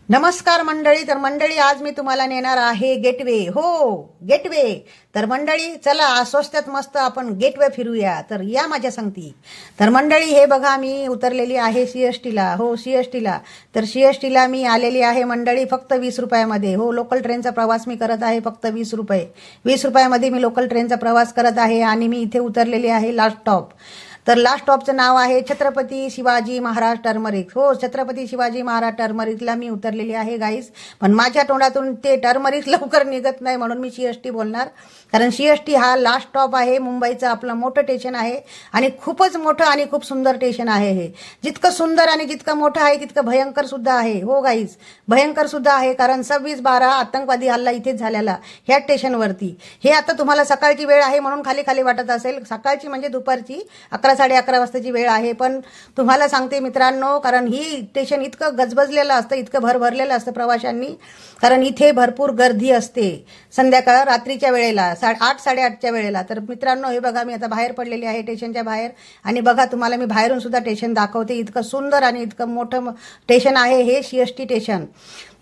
नमस्कार मंडळी. तर मंडळी आज मी तुम्हाला नेणार आहे गेटवे. हो, गेटवे. तर मंडळी चला स्वस्तात मस्त आपण गेटवे फिरूया. तर या माझ्या संगती. तर मंडळी हे बघा मी उतरलेली आहे सीएसटीला. हो सीएसटीला. तर सीएसटीला मी आलेली आहे मंडळी फक्त 20 रुपयामध्ये. हो लोकल ट्रेनचा प्रवास मी करत आहे फक्त 20 रुपये. 20 रुपयामध्ये मी लोकल ट्रेनचा प्रवास करत आहे आणि मी इथे उतरलेली आहे लास्ट स्टॉप. तर लास्ट स्टॉपचं नाव आहे छत्रपती शिवाजी महाराज टर्मरिक. हो छत्रपती शिवाजी महाराज टर्मरिकला मी उतरलेली आहे गाईस. पण माझ्या तोंडातून ते टर्मरिक लवकर निघत नाही म्हणून मी सीएसटी बोलणार. कारण सीएसटी हा लास्ट स्टॉप आहे. मुंबईचं आपलं मोठं स्टेशन आहे आणि खूपच मोठं आणि खूप सुंदर स्टेशन आहे हे. जितकं सुंदर आणि जितकं मोठं आहे तितकं भयंकर सुद्धा आहे. हो गाईस भयंकर सुद्धा आहे. कारण 26/12 आतंकवादी हल्ला इथेच झालेला ह्या स्टेशनवरती. हे आता तुम्हाला सकाळची वेळ आहे म्हणून खाली खाली वाटत असेल. सकाळची म्हणजे दुपारची 11-11:30 वाजताची वेळ आहे. पण तुम्हाला सांगते मित्रांनो, कारण ही स्टेशन इतकं गजबजलेलं असतं, इतकं भरभरलेलं असतं प्रवाशांनी. कारण इथे भरपूर गर्दी असते संध्याकाळ रात्रीच्या वेळेला 8-8:30च्या वेळेला. तर मित्रांनो हे बघा मी आता बाहेर पडलेली आहे स्टेशनच्या बाहेर आणि बघा तुम्हाला मी बाहेरून सुद्धा स्टेशन दाखवते. इतकं सुंदर आणि इतकं मोठं स्टेशन आहे हे सीएसटी स्टेशन.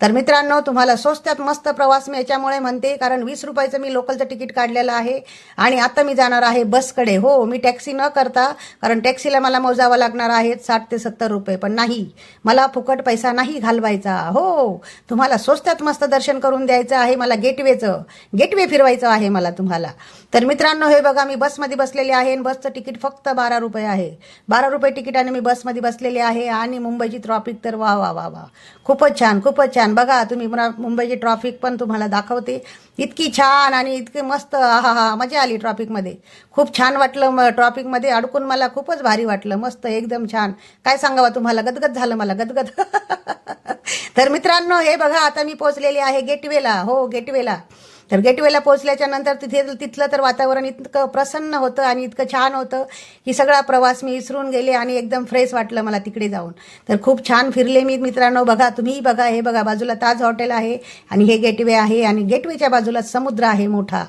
तर मित्रांनो तुम्हाला स्वस्तात मस्त प्रवास मी याच्यामुळे म्हणते कारण 20 रुपयाचं मी लोकलचं तिकीट काढलेलं आहे आणि आता मी जाणार आहे बसकडे. हो मी टॅक्सी न करता, कारण टॅक्सीला मला मोजावं लागणार आहे 60 ते 70 रुपये. पण नाही, मला फुकट पैसा नाही घालवायचा. हो तुम्हाला स्वस्तात मस्त दर्शन करून द्यायचं आहे. मला गेटवे फिरवायचं आहे मला तुम्हाला. तर मित्रांनो हे बघा मी बसमध्ये बसलेले आहे आणि बसचं तिकीट फक्त 12 रुपये आहे. 12 रुपये तिकीटाने मी बसमध्ये बसलेले आहे आणि मुंबईची ट्रॉफिक तर वा वा वा वा खूपच छान खूपच छान. बघा तुम्ही मुंबईची ट्रॉफिक पण तुम्हाला दाखवते. इतकी छान आणि इतके मस्त. हा मजा आली ट्रॉफिकमध्ये. खूप छान वाटलं ट्रॉफिकमध्ये अडकून. मला खूपच भारी वाटलं. मस्त एकदम छान. काय सांगावं तुम्हाला, गदगद झालं मला गदगद. तर मित्रांनो हे बघा आता मी पोहोचलेली आहे गेटवेला. हो गेटवेला. तर गेटवेला पोहोचल्याच्या नंतर तिथलं तर वातावरण इतकं प्रसन्न होतं आणि इतकं छान होतं की सगळा प्रवास मी विसरून गेले आणि एकदम फ्रेश वाटलं मला तिकडे जाऊन. तर खूप छान फिरले मी मित्रांनो. बघा तुम्ही बघा हे बघा बाजूला ताज हॉटेल आहे आणि हे गेटवे आहे आणि गेटवेच्या बाजूला समुद्र आहे मोठा.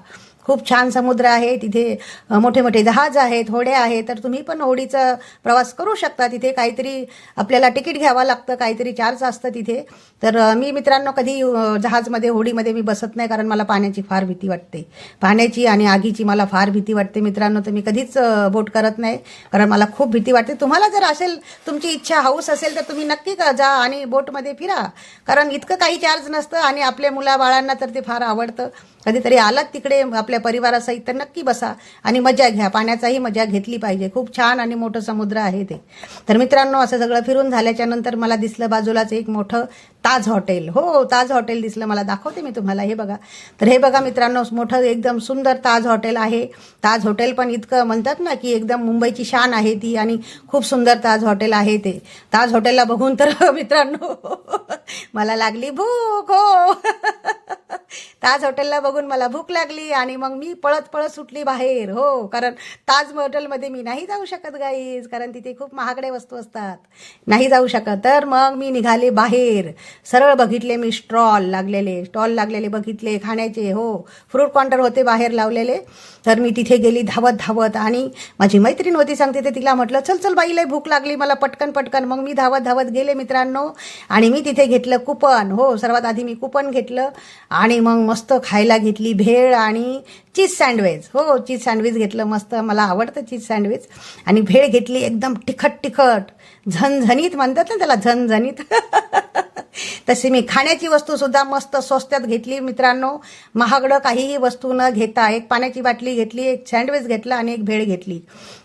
खूप छान समुद्र आहे. तिथे मोठे मोठे जहाज आहेत, होड्या आहेत. तर तुम्ही पण होडीचा प्रवास करू शकता. तिथे काहीतरी आपल्याला तिकीट घ्यावं लागतं, काहीतरी चार्ज असतं तिथे. तर मी मित्रांनो कधी जहाजमध्ये होडीमध्ये मी बसत नाही कारण मला पाण्याची फार भीती वाटते. पाण्याची आणि आगीची मला फार भीती वाटते मित्रांनो. तर मी कधीच बोट करत नाही कारण मला खूप भीती वाटते. तुम्हाला जर असेल तुमची इच्छा हाऊस असेल तर तुम्ही नक्की जा आणि बोटमध्ये फिरा. कारण इतकं काही चार्ज नसतं आणि आपल्या मुलाबाळांना तर ते फार आवडतं. कधीतरी आलात तिकडे आपल्या परिवारासहित तर नक्की बसा आणि मजा घ्या. पाण्याचाही मजा घेतली पाहिजे. खूप छान आणि मोठं समुद्र आहे ते. तर मित्रांनो असं सगळं फिरून झाल्याच्या नंतर मला दिसलं बाजूलाच एक मोठं ताज हॉटेल. हो ताज हॉटेल दिसलं मला. दाखवते मी तुम्हाला. हे बघा. तर हे बघा मित्रांनो मोठं एकदम सुंदर ताज हॉटेल आहे. ताज हॉटेल पण इतकं म्हणतात ना की एकदम मुंबईची शान आहे ती आणि खूप सुंदर ताज हॉटेल आहे ते. ताज हॉटेलला बघून तर मित्रांनो मला लागली भूक. हो ताज हॉटेलला बघून मला भूक लागली आणि मग मी पळत पळत सुटली बाहेर. हो कारण ताज हॉटेलमध्ये मी नाही जाऊ शकत गाईज, कारण तिथे खूप महागडे वस्तू असतात. नाही जाऊ शकत. तर मग मी निघाले बाहेर. सरळ बघितले मी स्टॉल लागलेले बघितले खाण्याचे. हो फ्रूट काउंटर होते बाहेर लावलेले. तर मी तिथे गेली धावत धावत आणि माझी मैत्रीण होती सांगते ते तिला म्हटलं चल चल बाईला भूक लागली मला पटकन. मग मी धावत धावत गेले मित्रांनो आणि मी तिथे घेतलं कुपन. हो सर्वात आधी मी कुपन घेतलं आणि मग मस्त खायला घेतली भेळ आणि चीज सँडविच. हो चीज सँडविच घेतलं मस्त. मला आवडतं चीज सँडविच. आणि भेळ घेतली एकदम तिखट झणझणीत म्हणतात ना त्याला, झणझणीत. तशी मी खाण्याची वस्तू सुद्धा मस्त स्वस्तात घेतली मित्रांनो. महागडं काहीही वस्तू न घेता एक पाण्याची बाटली घेतली, एक सँडविच घेतला आणि एक भेळ घेतली.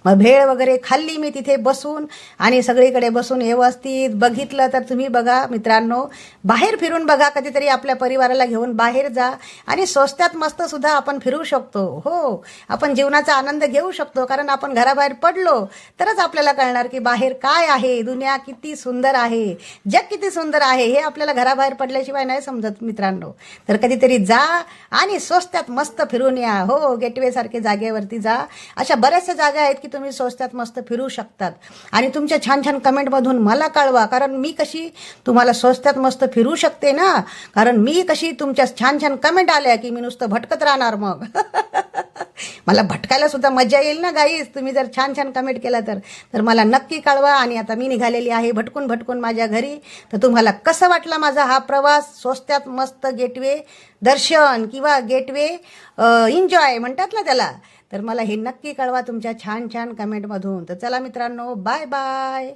मग भेळ वगैरे खाल्ली मी तिथे बसून आणि सगळीकडे बसून व्यवस्थित बघितलं. तर तुम्ही बघा मित्रांनो बाहेर फिरून बघा. कधीतरी आपल्या परिवाराला घेऊन बाहेर जा आणि स्वस्तात मस्त सुद्धा आपण फिरू शकतो. हो आपण जीवनाचा आनंद घेऊ शकतो कारण आपण घराबाहेर पडलो तरच आपल्याला कळणार की बाहेर काय आहे, दुनिया किती सुंदर आहे, जग किती सुंदर आहे. हे आपल्याला घराबाहेर पडल्याशिवाय नाही समजत मित्रांनो. तर कधीतरी जा आणि स्वस्तात मस्त फिरून या. हो गेटवे सारखे जागेवरती जा. अशा बऱ्याचशा जागा आहेत की तुम्ही स्वस्तात मस्त फिरू शकतात. आणि तुमच्या छान छान कमेंटमधून मला कळवा, कारण मी कशी तुम्हाला स्वस्तात मस्त फिरू शकते ना. कारण मी कशी तुमच्या छान छान कमेंट आल्या की मी नुसतं भटकत राहणार मग. मला भटकायला सुद्धा मजा येईल ना गाईज. तुम्ही जर छान छान कमेंट केला तर मला नक्की कळवा. आणि आता मी निघालेली आहे भटकून भटकून माझ्या घरी. तर तुम्हाला कसं वाटला माझा हा प्रवास, स्वस्त्यात मस्त गेटवे दर्शन किंवा गेटवे एन्जॉय म्हणतात ना त्याला. तर मला हे नक्की कळवा तुमच्या छान छान कमेंटमधून. तर चला मित्रांनो, बाय बाय.